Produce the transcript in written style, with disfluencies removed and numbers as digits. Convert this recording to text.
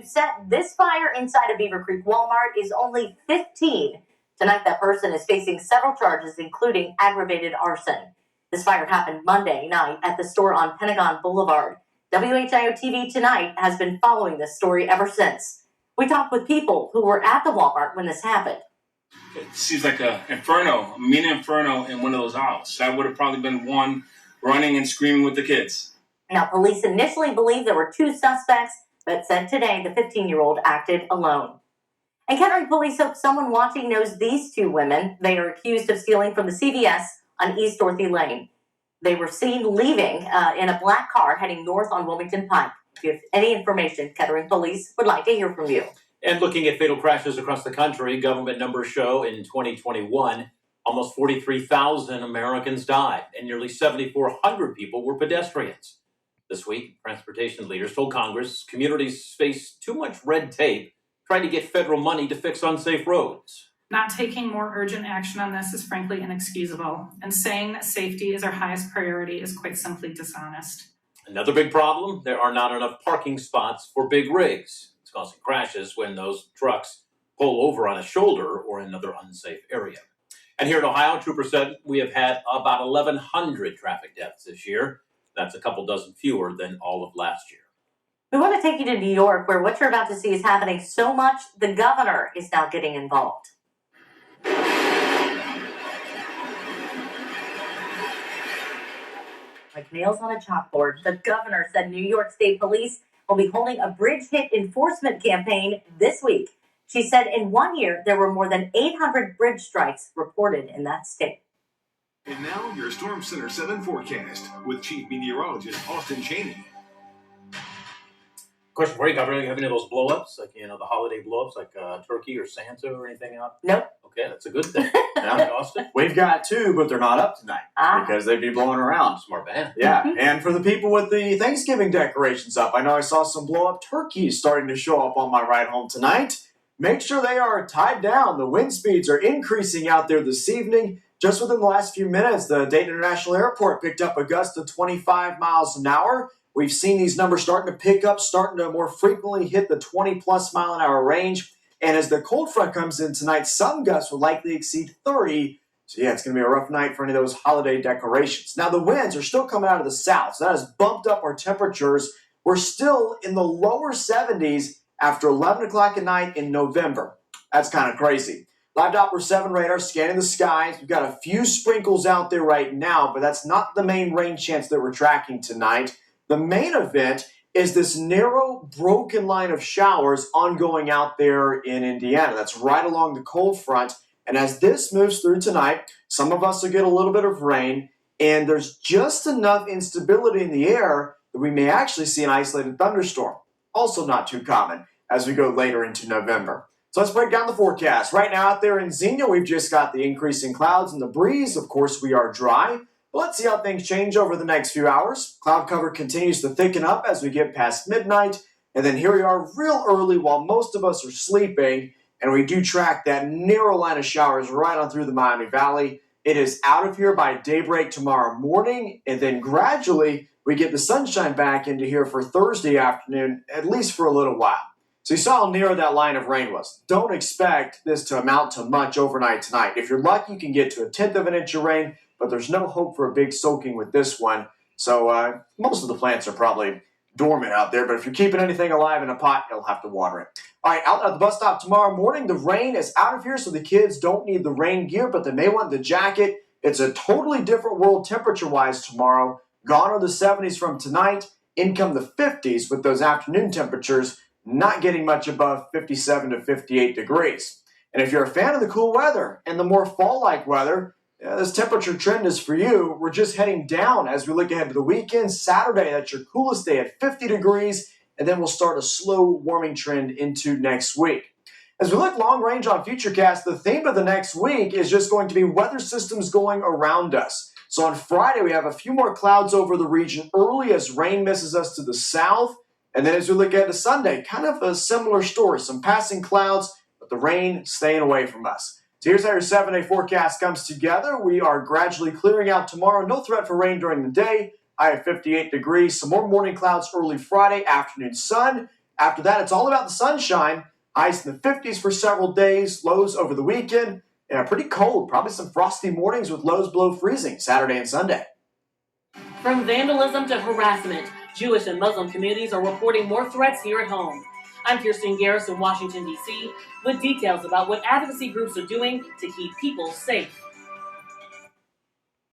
set this fire inside a Beaver Creek Walmart is only 15. Tonight, that person is facing several charges, including aggravated arson. This fire happened Monday night at the store on Pentagon Boulevard. WHIO TV Tonight has been following this story ever since. We talked with people who were at the Walmart when this happened. It seems like a mini inferno in one of those aisles. That would have probably been one running and screaming with the kids. Now, police initially believed there were two suspects, but said today the 15-year-old acted alone. And Kettering police hope someone watching knows these two women. They are accused of stealing from the CVS on East Dorothy Lane. They were seen leaving in a black car heading north on Wilmington Pike. If you have any information, Kettering police would like to hear from you. And looking at fatal crashes across the country, government numbers show in 2021, almost 43,000 Americans died, and nearly 7,400 people were pedestrians. This week, transportation leaders told Congress communities face too much red tape trying to get federal money to fix unsafe roads. Not taking more urgent action on this is frankly inexcusable, and saying that safety is our highest priority is quite simply dishonest. Another big problem, there are not enough parking spots for big rigs. It's causing crashes when those trucks pull over on a shoulder or another unsafe area. And here in Ohio, troopers said we have had about 1,100 traffic deaths this year. That's a couple dozen fewer than all of last year. We want to take you to New York, where what you're about to see is happening so much, the governor is now getting involved. Like nails on a chalkboard, the governor said New York State Police will be holding a bridge hit enforcement campaign this week. She said in 1 year, there were more than 800 bridge strikes reported in that state. And now your Storm Center 7 forecast with Chief Meteorologist Austin Chaney. Question for you, Governor. You have any of those blow-ups, like, the holiday blow-ups, like turkey or Santa or anything out? Nope. Okay, that's a good thing. Yeah, Austin? We've got two, but they're not up tonight because they'd be blowing around. Smart man. Yeah, and for the people with the Thanksgiving decorations up, I know I saw some blow-up turkeys starting to show up on my ride home tonight. Make sure they are tied down. The wind speeds are increasing out there this evening. Just within the last few minutes, the Dayton International Airport picked up a gust of 25 miles an hour. We've seen these numbers starting to pick up, starting to more frequently hit the 20-plus mile-an-hour range. And as the cold front comes in tonight, some gusts will likely exceed 30. So, yeah, it's going to be a rough night for any of those holiday decorations. Now, the winds are still coming out of the south, so that has bumped up our temperatures. We're still in the lower 70s after 11 o'clock at night in November. That's kind of crazy. Live Doppler 7 radar scanning the skies. We've got a few sprinkles out there right now, but that's not the main rain chance that we're tracking tonight. The main event is this narrow, broken line of showers ongoing out there in Indiana. That's right along the cold front. And as this moves through tonight, some of us will get a little bit of rain, and there's just enough instability in the air that we may actually see an isolated thunderstorm. Also not too common as we go later into November. So let's break down the forecast. Right now out there in Xenia, we've just got the increasing clouds and the breeze. Of course, we are dry. Let's see how things change over the next few hours. Cloud cover continues to thicken up as we get past midnight. And then here we are real early while most of us are sleeping. And we do track that narrow line of showers right on through the Miami Valley. It is out of here by daybreak tomorrow morning. And then gradually we get the sunshine back into here for Thursday afternoon, at least for a little while. So you saw how narrow that line of rain was. Don't expect this to amount to much overnight tonight. If you're lucky, you can get to 1/10 of an inch of rain. But there's no hope for a big soaking with this one. So most of the plants are probably dormant out there. But if you're keeping anything alive in a pot, you'll have to water it. All right, out at the bus stop tomorrow morning, the rain is out of here, so the kids don't need the rain gear, but they may want the jacket. It's a totally different world temperature-wise tomorrow. Gone are the 70s from tonight. In come the 50s with those afternoon temperatures not getting much above 57 to 58 degrees. And if you're a fan of the cool weather and the more fall-like weather, this temperature trend is for you. We're just heading down as we look ahead to the weekend. Saturday, that's your coolest day at 50 degrees, and then we'll start a slow warming trend into next week. As we look long range on Futurecast, the theme of the next week is just going to be weather systems going around us. So on Friday, we have a few more clouds over the region early as rain misses us to the south. And then as we look ahead to Sunday, kind of a similar story. Some passing clouds, but the rain staying away from us. So here's how your 7-day forecast comes together. We are gradually clearing out tomorrow. No threat for rain during the day. High of 58 degrees. Some more morning clouds early Friday, afternoon sun. After that, it's all about the sunshine. Highs in the 50s for several days, lows over the weekend. Yeah, pretty cold, probably some frosty mornings with lows below freezing Saturday and Sunday. From vandalism to harassment, Jewish and Muslim communities are reporting more threats here at home. I'm Kirsten Garris in Washington, D.C., with details about what advocacy groups are doing to keep people safe.